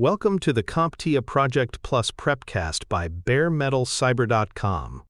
Welcome to the CompTIA Project Plus prepcast by baremetalcyber.com.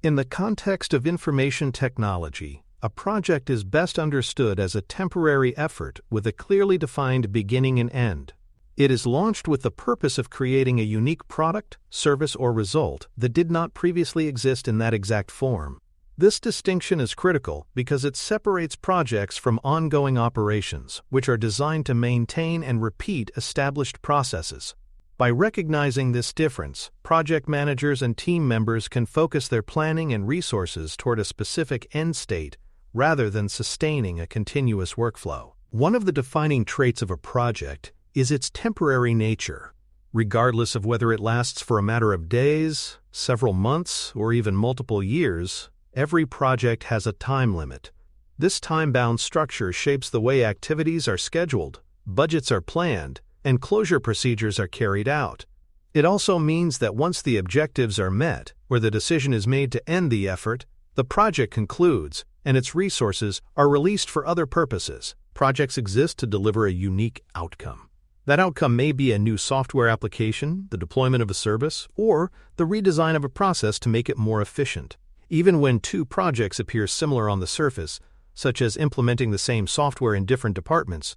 In the context of information technology, a project is best understood as a temporary effort with a clearly defined beginning and end. It is launched with the purpose of creating a unique product, service, or result that did not previously exist in that exact form. This distinction is critical because it separates projects from ongoing operations, which are designed to maintain and repeat established processes. By recognizing this difference, project managers and team members can focus their planning and resources toward a specific end state rather than sustaining a continuous workflow. One of the defining traits of a project is its temporary nature. Regardless of whether it lasts for a matter of days, several months, or even multiple years, every project has a time limit. This time-bound structure shapes the way activities are scheduled, budgets are planned, and closure procedures are carried out. It also means that once the objectives are met, or the decision is made to end the effort, the project concludes, and its resources are released for other purposes. Projects exist to deliver a unique outcome. That outcome may be a new software application, the deployment of a service, or the redesign of a process to make it more efficient. Even when two projects appear similar on the surface, such as implementing the same software in different departments,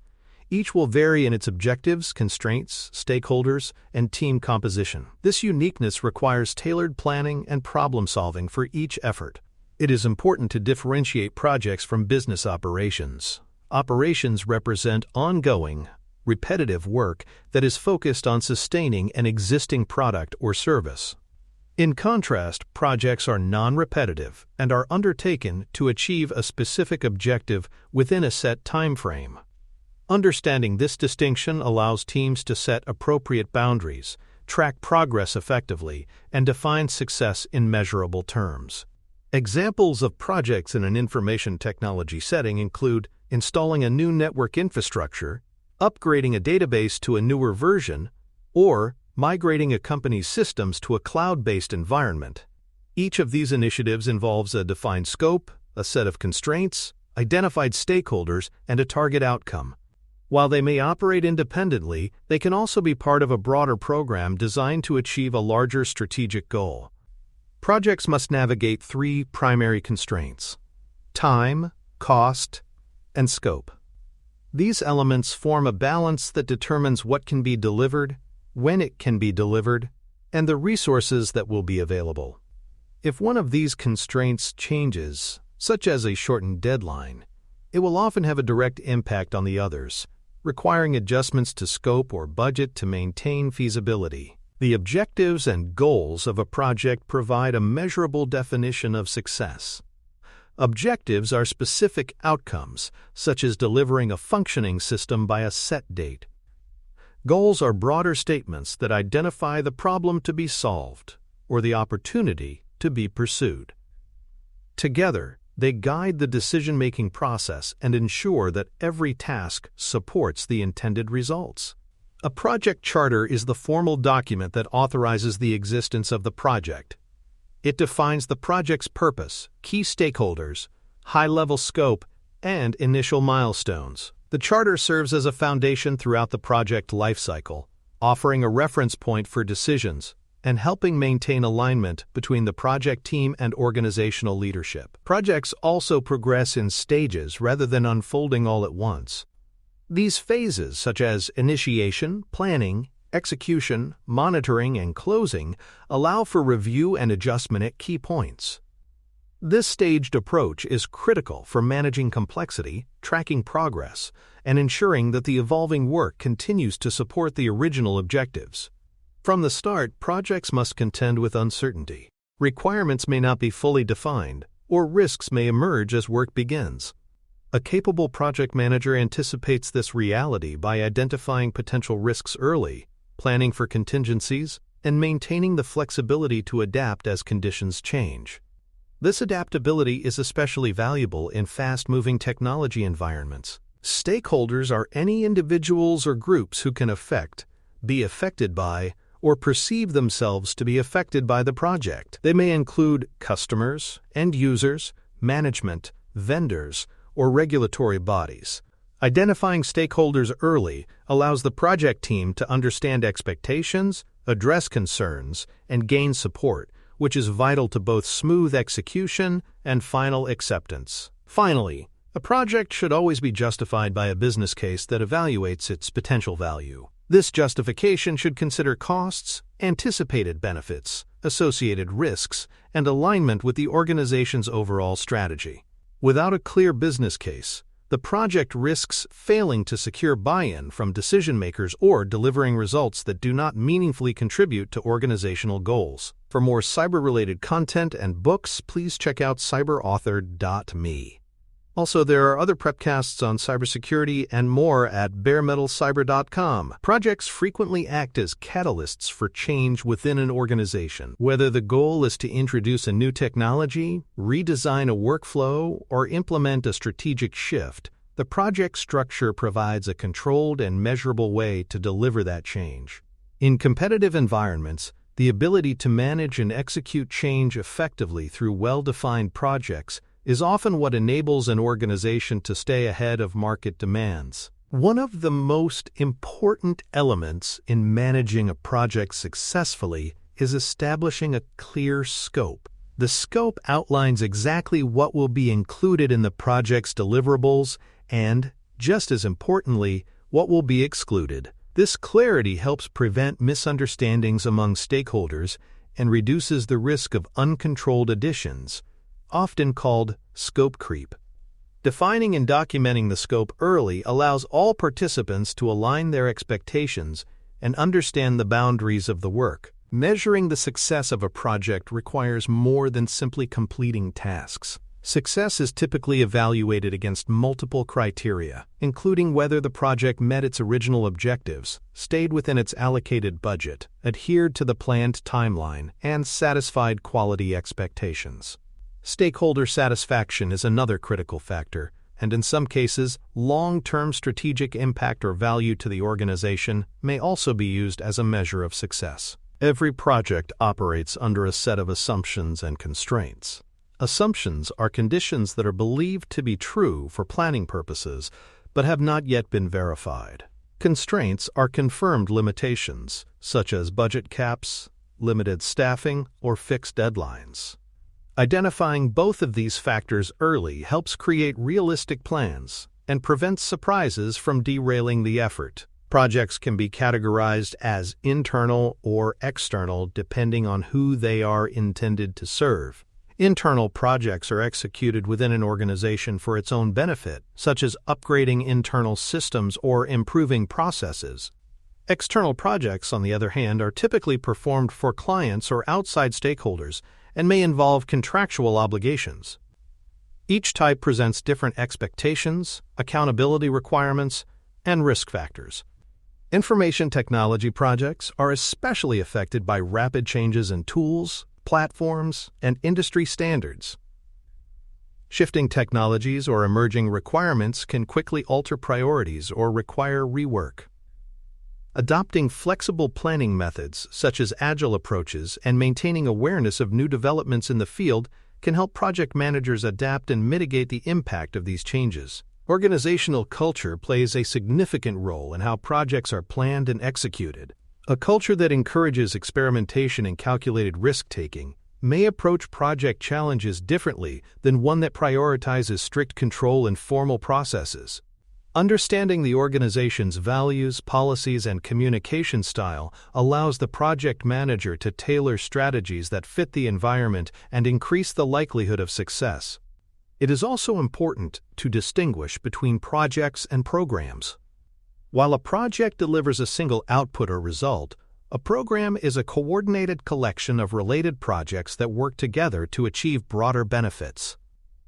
each will vary in its objectives, constraints, stakeholders, and team composition. This uniqueness requires tailored planning and problem-solving for each effort. It is important to differentiate projects from business operations. Operations represent ongoing, repetitive work that is focused on sustaining an existing product or service. In contrast, projects are non-repetitive and are undertaken to achieve a specific objective within a set time frame. Understanding this distinction allows teams to set appropriate boundaries, track progress effectively, and define success in measurable terms. Examples of projects in an information technology setting include installing a new network infrastructure, upgrading a database to a newer version, or migrating a company's systems to a cloud-based environment. Each of these initiatives involves a defined scope, a set of constraints, identified stakeholders, and a target outcome. While they may operate independently, they can also be part of a broader program designed to achieve a larger strategic goal. Projects must navigate three primary constraints: time, cost, and scope. These elements form a balance that determines what can be delivered, when it can be delivered, and the resources that will be available. If one of these constraints changes, such as a shortened deadline, it will often have a direct impact on the others, requiring adjustments to scope or budget to maintain feasibility. The objectives and goals of a project provide a measurable definition of success. Objectives are specific outcomes, such as delivering a functioning system by a set date. Goals are broader statements that identify the problem to be solved or the opportunity to be pursued. Together, they guide the decision-making process and ensure that every task supports the intended results. A project charter is the formal document that authorizes the existence of the project. It defines the project's purpose, key stakeholders, high-level scope, and initial milestones. The charter serves as a foundation throughout the project lifecycle, offering a reference point for decisions and helping maintain alignment between the project team and organizational leadership. Projects also progress in stages rather than unfolding all at once. These phases, such as initiation, planning, execution, monitoring, and closing, allow for review and adjustment at key points. This staged approach is critical for managing complexity, tracking progress, and ensuring that the evolving work continues to support the original objectives. From the start, projects must contend with uncertainty. Requirements may not be fully defined, or risks may emerge as work begins. A capable project manager anticipates this reality by identifying potential risks early, planning for contingencies, and maintaining the flexibility to adapt as conditions change. This adaptability is especially valuable in fast-moving technology environments. Stakeholders are any individuals or groups who can be affected by, or perceive themselves to be affected by the project. They may include customers, end users, management, vendors, or regulatory bodies. Identifying stakeholders early allows the project team to understand expectations, address concerns, and gain support, which is vital to both smooth execution and final acceptance. Finally, a project should always be justified by a business case that evaluates its potential value. This justification should consider costs, anticipated benefits, associated risks, and alignment with the organization's overall strategy. Without a clear business case, the project risks failing to secure buy-in from decision-makers or delivering results that do not meaningfully contribute to organizational goals. For more cyber-related content and books, please check out cyberauthor.me. Also, there are other prepcasts on cybersecurity and more at baremetalcyber.com. Projects frequently act as catalysts for change within an organization. Whether the goal is to introduce a new technology, redesign a workflow, or implement a strategic shift, the project structure provides a controlled and measurable way to deliver that change. In competitive environments, the ability to manage and execute change effectively through well-defined projects is often what enables an organization to stay ahead of market demands. One of the most important elements in managing a project successfully is establishing a clear scope. The scope outlines exactly what will be included in the project's deliverables and, just as importantly, what will be excluded. This clarity helps prevent misunderstandings among stakeholders and reduces the risk of uncontrolled additions, often called scope creep. Defining and documenting the scope early allows all participants to align their expectations and understand the boundaries of the work. Measuring the success of a project requires more than simply completing tasks. Success is typically evaluated against multiple criteria, including whether the project met its original objectives, stayed within its allocated budget, adhered to the planned timeline, and satisfied quality expectations. Stakeholder satisfaction is another critical factor, and in some cases, long-term strategic impact or value to the organization may also be used as a measure of success. Every project operates under a set of assumptions and constraints. Assumptions are conditions that are believed to be true for planning purposes, but have not yet been verified. Constraints are confirmed limitations, such as budget caps, limited staffing, or fixed deadlines. Identifying both of these factors early helps create realistic plans and prevents surprises from derailing the effort. Projects can be categorized as internal or external depending on who they are intended to serve. Internal projects are executed within an organization for its own benefit, such as upgrading internal systems or improving processes. External projects, on the other hand, are typically performed for clients or outside stakeholders and may involve contractual obligations. Each type presents different expectations, accountability requirements, and risk factors. Information technology projects are especially affected by rapid changes in tools, platforms, and industry standards. Shifting technologies or emerging requirements can quickly alter priorities or require rework. Adopting flexible planning methods, such as agile approaches, and maintaining awareness of new developments in the field can help project managers adapt and mitigate the impact of these changes. Organizational culture plays a significant role in how projects are planned and executed. A culture that encourages experimentation and calculated risk-taking may approach project challenges differently than one that prioritizes strict control and formal processes. Understanding the organization's values, policies, and communication style allows the project manager to tailor strategies that fit the environment and increase the likelihood of success. It is also important to distinguish between projects and programs. While a project delivers a single output or result, a program is a coordinated collection of related projects that work together to achieve broader benefits.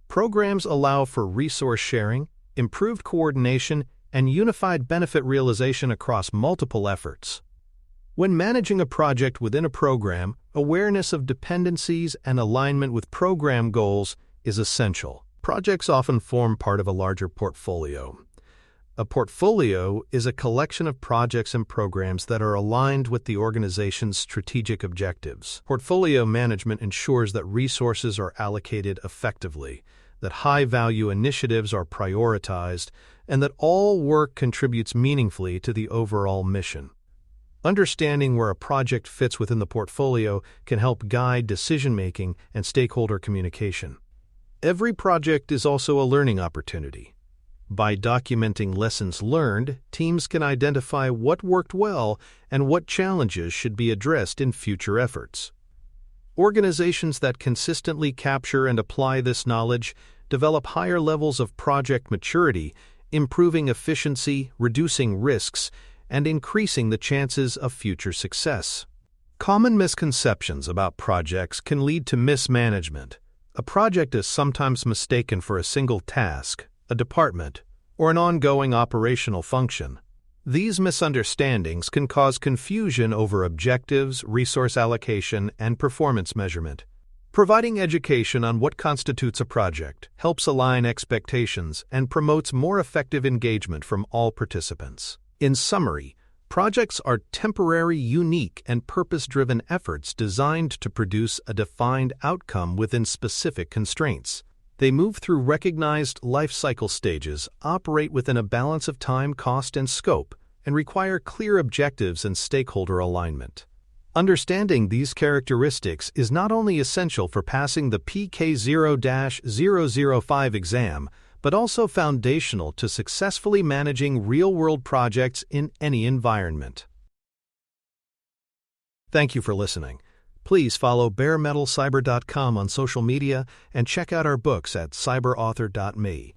Programs allow for resource sharing, improved coordination, and unified benefit realization across multiple efforts. When managing a project within a program, awareness of dependencies and alignment with program goals is essential. Projects often form part of a larger portfolio. A portfolio is a collection of projects and programs that are aligned with the organization's strategic objectives. Portfolio management ensures that resources are allocated effectively, that high-value initiatives are prioritized, and that all work contributes meaningfully to the overall mission. Understanding where a project fits within the portfolio can help guide decision-making and stakeholder communication. Every project is also a learning opportunity. By documenting lessons learned, teams can identify what worked well and what challenges should be addressed in future efforts. Organizations that consistently capture and apply this knowledge develop higher levels of project maturity, improving efficiency, reducing risks, and increasing the chances of future success. Common misconceptions about projects can lead to mismanagement. A project is sometimes mistaken for a single task, a department, or an ongoing operational function. These misunderstandings can cause confusion over objectives, resource allocation, and performance measurement. Providing education on what constitutes a project helps align expectations and promotes more effective engagement from all participants. In summary, projects are temporary, unique, and purpose-driven efforts designed to produce a defined outcome within specific constraints. They move through recognized life cycle stages, operate within a balance of time, cost, and scope, and require clear objectives and stakeholder alignment. Understanding these characteristics is not only essential for passing the PK0-005 exam, but also foundational to successfully managing real-world projects in any environment. Thank you for listening. Please follow baremetalcyber.com on social media and check out our books at cyberauthor.me.